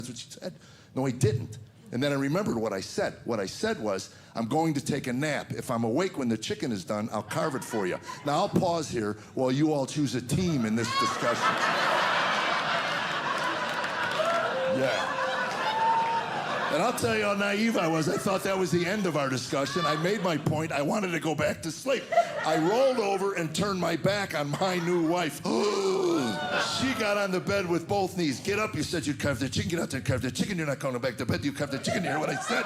That's what she said. No, I didn't. And then I remembered what I said. What I said was, I'm going to take a nap. If I'm awake when the chicken is done, I'll carve it for you. Now, I'll pause here while you all choose a team in this discussion. Yeah. And I'll tell you how naive I was. I thought that was the end of our discussion. I made my point. I wanted to go back to sleep. I rolled over and turned my back on my new wife. She got on the bed with both knees. Get up, you said you'd carve the chicken. Get out there and carve the chicken. You're not going back to bed. You carve the chicken. You hear what I said?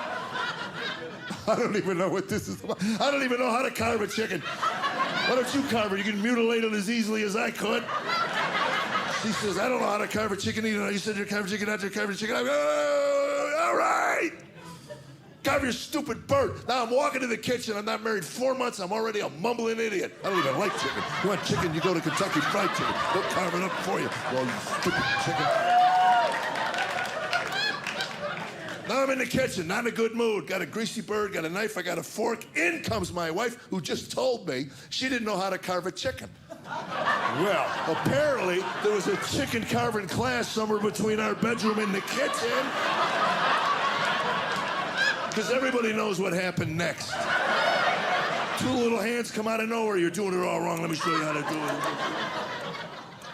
I don't even know what this is about. I don't even know how to carve a chicken. Why don't you carve it? You can mutilate it as easily as I could. She says, I don't know how to carve a chicken either. You said you'd carve a chicken, out there carve a chicken. I go, all right. Carve your stupid bird. Now I'm walking to the kitchen. I'm not married 4 months. I'm already a mumbling idiot. I don't even like chicken. You want chicken, you go to Kentucky Fried Chicken. They'll carve it up for you. Well, you stupid chicken. Now I'm in the kitchen, not in a good mood. Got a greasy bird, got a knife, I got a fork. In comes my wife, who just told me she didn't know how to carve a chicken. Well, apparently there was a chicken carving class somewhere between our bedroom and the kitchen. Because everybody knows what happened next. Two little hands come out of nowhere. You're doing it all wrong. Let me show you how to do it.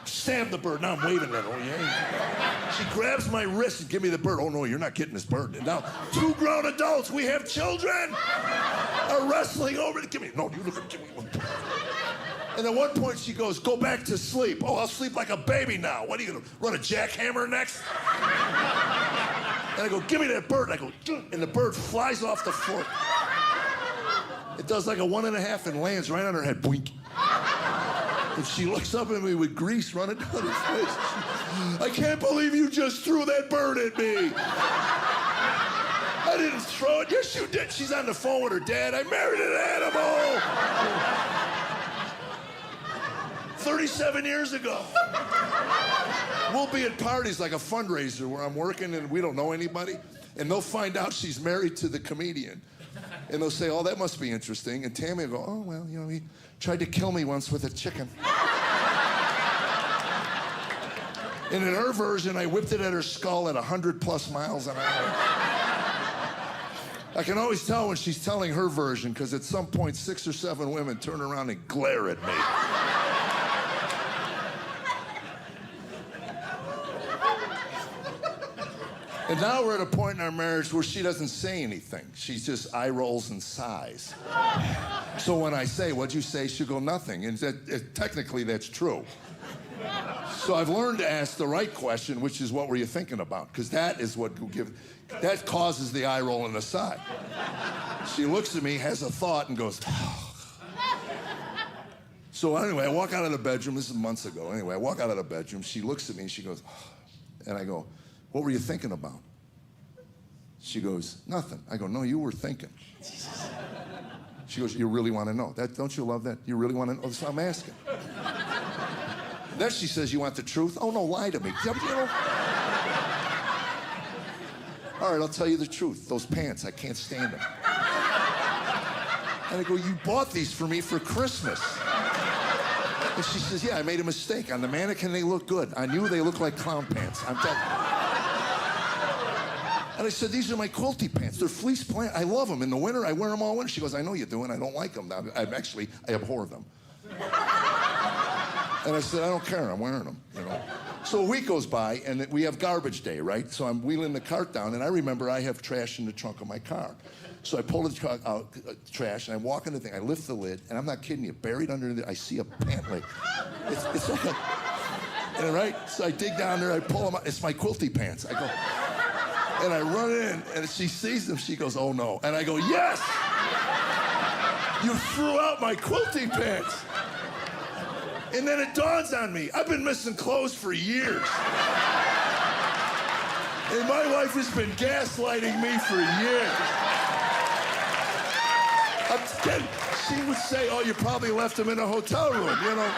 Stab the bird. Now I'm waving at her. Oh, yeah. She grabs my wrist and give me the bird. Oh, no, you're not getting this bird. And now, two grown adults, we have children, are wrestling over it. Give me, no, you look at, give me one. And at one point she goes, go back to sleep. Oh, I'll sleep like a baby now. What are you gonna run a jackhammer next? And I go, give me that bird. And I go, and the bird flies off the fork. It does like a 1.5 and lands right on her head. Boink. And she looks up at me with grease running down her face. I can't believe you just threw that bird at me. I didn't throw it. Yes, you did. She's on the phone with her dad. I married an animal. 37 years ago. We'll be at parties like a fundraiser where I'm working and we don't know anybody, and they'll find out she's married to the comedian. And they'll say, oh, that must be interesting. And Tammy will go, oh, well, you know, he tried to kill me once with a chicken. And in her version, I whipped it at her skull at 100+ miles an hour. I can always tell when she's telling her version, because at some point, 6 or 7 women turn around and glare at me. And now we're at a point in our marriage where she doesn't say anything. She just eye rolls and sighs. So when I say, what'd you say? She'll go, nothing. And technically, that's true. So I've learned to ask the right question, which is, what were you thinking about? Because that is what will give, that causes the eye roll and the sigh. She looks at me, has a thought, and goes, oh. So anyway, I walk out of the bedroom. This is months ago. Anyway, I walk out of the bedroom. She looks at me, and she goes, oh. And I go, what were you thinking about? She goes, nothing. I go, no, you were thinking. She goes, you really want to know? That, don't you love that? You really want to know? That's what I'm asking. Then she says, you want the truth? Oh, no, lie to me. You know? All right, I'll tell you the truth. Those pants, I can't stand them. And I go, you bought these for me for Christmas. And she says, yeah, I made a mistake. On the mannequin, they look good. On you, they look like clown pants. I'm telling you. And I said, these are my quilty pants. They're fleece pants. I love them. In the winter, I wear them all winter. She goes, I know you do, and I don't like them. I abhor them. And I said, I don't care. I'm wearing them, you know. So a week goes by, and we have garbage day, right? So I'm wheeling the cart down, and I remember I have trash in the trunk of my car. So I pull the truck out, trash, and I walk in the thing. I lift the lid, and I'm not kidding you. Buried under it, I see a pant leg. It's like a, and right? So I dig down there, I pull them out. It's my quilty pants. I go, and I run in, and she sees them. She goes, oh, no. And I go, yes! You threw out my quilty pants. And then it dawns on me, I've been missing clothes for years. And my wife has been gaslighting me for years. She would say, oh, you probably left them in a hotel room, you know.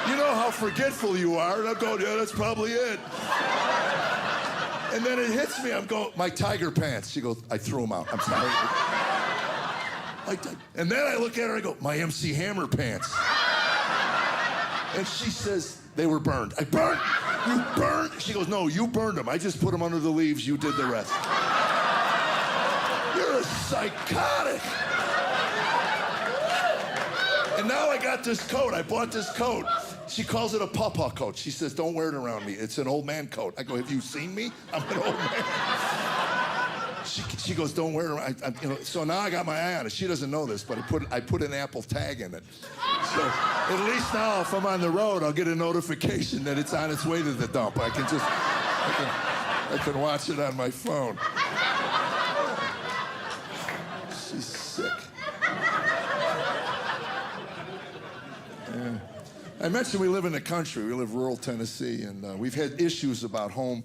You know how forgetful you are. And I'm going, yeah, that's probably it. And then it hits me, I'm going, my tiger pants. She goes, I threw them out, I'm sorry. And then I look at her, I go, my MC Hammer pants. And she says, they were burned. I burned? You burned? She goes, no, you burned them. I just put them under the leaves. You did the rest. You're a psychotic. And now I got this coat. I bought this coat. She calls it a pawpaw coat. She says, don't wear it around me. It's an old man coat. I go, have you seen me? I'm an old man. She goes, don't wear it around. So now I got my eye on it. She doesn't know this, but I put an Apple tag in it. So at least now if I'm on the road, I'll get a notification that it's on its way to the dump. I can watch it on my phone. She's sick. Yeah. I mentioned we live in the country. We live rural Tennessee, and we've had issues about home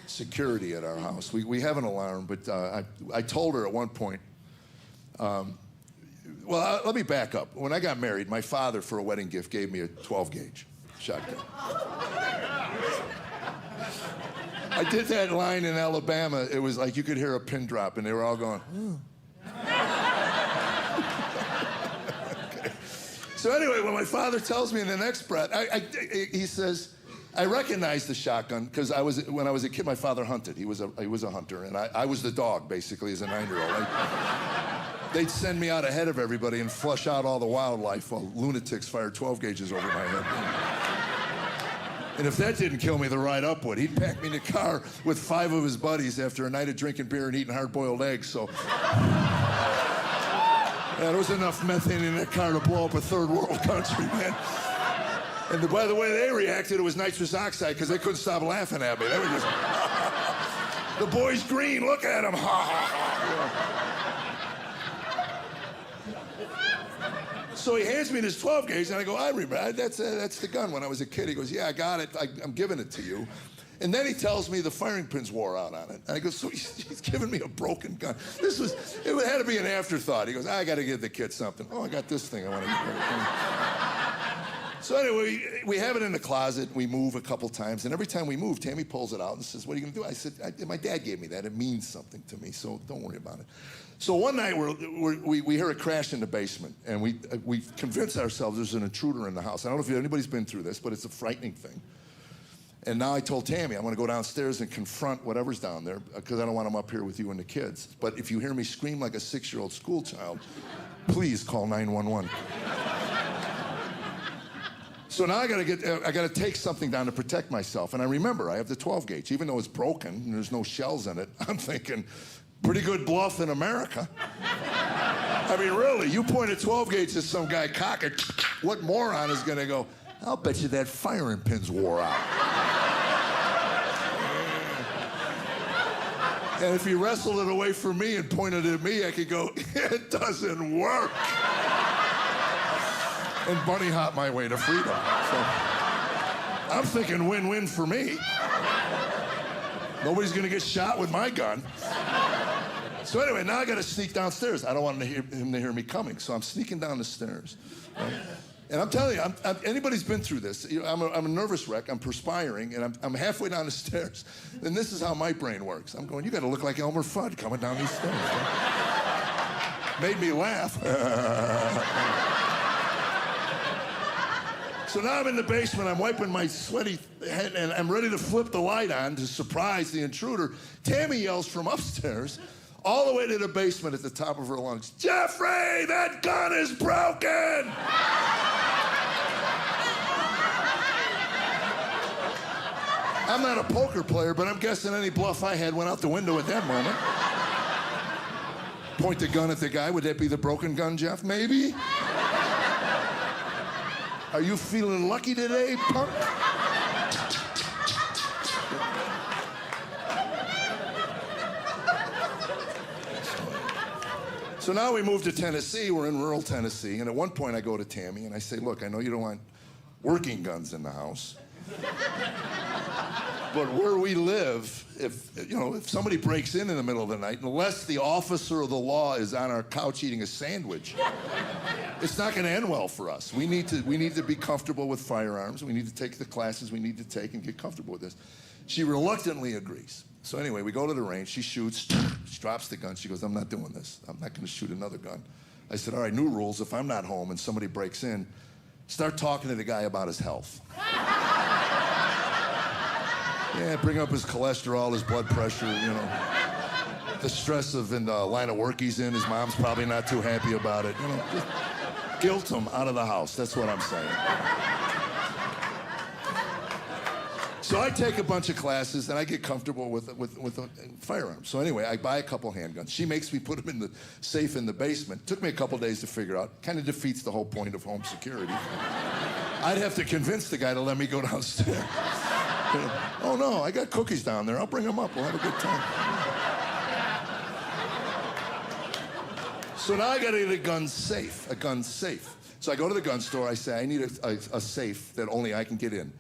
security at our house. We have an alarm, but I told her at one point, let me back up. When I got married, my father, for a wedding gift, gave me a 12-gauge shotgun. I did that line in Alabama. It was like you could hear a pin drop, and they were all going, Okay. So anyway, when my father tells me in the next breath, he says, I recognized the shotgun because when I was a kid, my father hunted. He was a hunter, and I was the dog, basically, as a 9-year-old. They'd send me out ahead of everybody and flush out all the wildlife while lunatics fired 12 gauges over my head. And if that didn't kill me, the ride up would. He'd pack me in the car with 5 of his buddies after a night of drinking beer and eating hard-boiled eggs, so... Yeah, there was enough methane in that car to blow up a third world country, man. And by the way they reacted, it was nitrous oxide because they couldn't stop laughing at me. They were just, the boy's green, look at him, So he hands me this 12 gauge, and I go, I remember, that's the gun when I was a kid. He goes, yeah, I got it, I'm giving it to you. And then he tells me the firing pins wore out on it. And I go, so he's giving me a broken gun. It had to be an afterthought. He goes, I got to give the kid something. Oh, I got this thing I want to give. So anyway, we have it in the closet. We move a couple times. And every time we move, Tammy pulls it out and says, what are you going to do? I said, my dad gave me that. It means something to me, so don't worry about it. So one night, we hear a crash in the basement. And we convince ourselves there's an intruder in the house. I don't know if anybody's been through this, but it's a frightening thing. And now I told Tammy, I'm going to go downstairs and confront whatever's down there because I don't want them up here with you and the kids. But if you hear me scream like a 6-year-old school child, please call 911. So now I got to take something down to protect myself. And I remember I have the 12 gauge, even though it's broken and there's no shells in it. I'm thinking, pretty good bluff in America. I mean, really, you point a 12 gauge at some guy cocking, what moron is going to go, I'll bet you that firing pin's wore out. And if he wrestled it away from me and pointed it at me, I could go, it doesn't work. And bunny hop my way to freedom. So I'm thinking win-win for me. Nobody's gonna get shot with my gun. So anyway, now I gotta sneak downstairs. I don't want him to hear me coming, so I'm sneaking down the stairs. Right? And I'm telling you, anybody's been through this. I'm a nervous wreck. I'm perspiring, and I'm halfway down the stairs. And this is how my brain works. I'm going, you got to look like Elmer Fudd coming down these stairs. Right? Made me laugh. So now I'm in the basement. I'm wiping my sweaty head, and I'm ready to flip the light on to surprise the intruder. Tammy yells from upstairs, all the way to the basement at the top of her lungs, Jeffrey, that gun is broken! I'm not a poker player, but I'm guessing any bluff I had went out the window at that moment. Point the gun at the guy. Would that be the broken gun, Jeff? Maybe? Are you feeling lucky today, punk? So now we moved to Tennessee. We're in rural Tennessee. And at one point I go to Tammy and I say, look, I know you don't want working guns in the house. But where we live, if somebody breaks in the middle of the night, unless the officer of the law is on our couch eating a sandwich, it's not going to end well for us. We need to be comfortable with firearms. We need to take the classes we need to take and get comfortable with this. She reluctantly agrees. So anyway, we go to the range. She shoots. She drops the gun. She goes, I'm not doing this. I'm not going to shoot another gun. I said, all right, new rules. If I'm not home and somebody breaks in, start talking to the guy about his health. Yeah, bring up his cholesterol, his blood pressure, you know. The stress of in the line of work he's in, his mom's probably not too happy about it. You know, just guilt him out of the house. That's what I'm saying. So I take a bunch of classes and I get comfortable with a firearm. So anyway, I buy a couple handguns. She makes me put them in the safe in the basement. Took me a couple days to figure out. Kind of defeats the whole point of home security. I'd have to convince the guy to let me go downstairs. You know, oh no, I got cookies down there. I'll bring them up. We'll have a good time. So now I got to get a gun safe. So I go to the gun store. I say, I need a safe that only I can get in.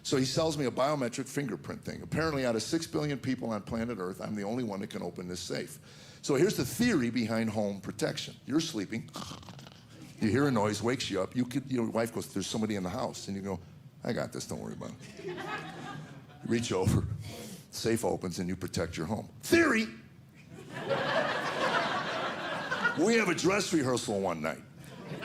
So he sells me a biometric fingerprint thing. Apparently, out of 6 billion people on planet Earth, I'm the only one that can open this safe. So here's the theory behind home protection. You're sleeping. You hear a noise, wakes you up. Your wife goes, there's somebody in the house. And you go, I got this, don't worry about it. You reach over, safe opens, and you protect your home. Theory. We have a dress rehearsal one night.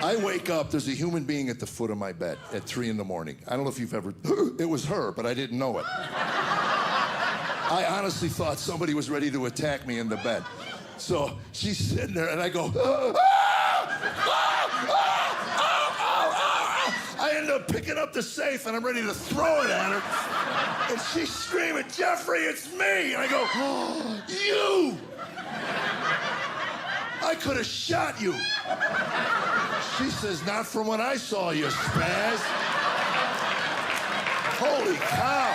I wake up, there's a human being at the foot of my bed at 3 in the morning. I don't know if you've ever, it was her, but I didn't know it. I honestly thought somebody was ready to attack me in the bed. So she's sitting there and I go, I end up picking up the safe and I'm ready to throw it at her. And she's screaming, Jeffrey, it's me. And I go, oh, you. I could have shot you. She says, not from when I saw you, Spaz. Holy cow.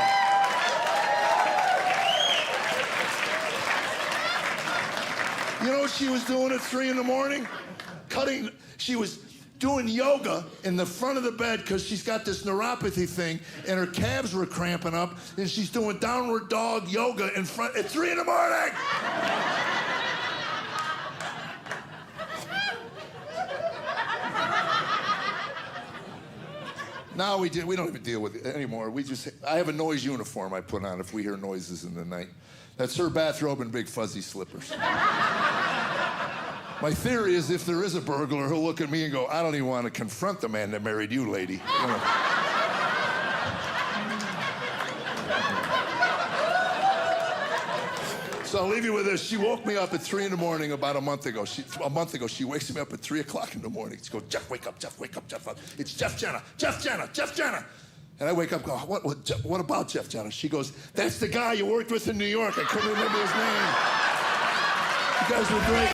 You know what she was doing at 3 in the morning? She was doing yoga in the front of the bed because she's got this neuropathy thing and her calves were cramping up and she's doing downward dog yoga in front at 3 in the morning. Now we don't even deal with it anymore. I have a noise uniform I put on if we hear noises in the night. That's her bathrobe and big fuzzy slippers. My theory is if there is a burglar, he'll look at me and go, I don't even want to confront the man that married you, lady. You know. So I'll leave you with this. She woke me up at 3 in the morning about a month ago. She wakes me up at 3 o'clock in the morning. She goes, Jeff, wake up, Jeff, wake up, Jeff. It's Jeff Jenna, Jeff Jenna, Jeff Jenna. And I wake up and go, what about Jeff Jenna? She goes, that's the guy you worked with in New York. I couldn't remember his name. You guys were great.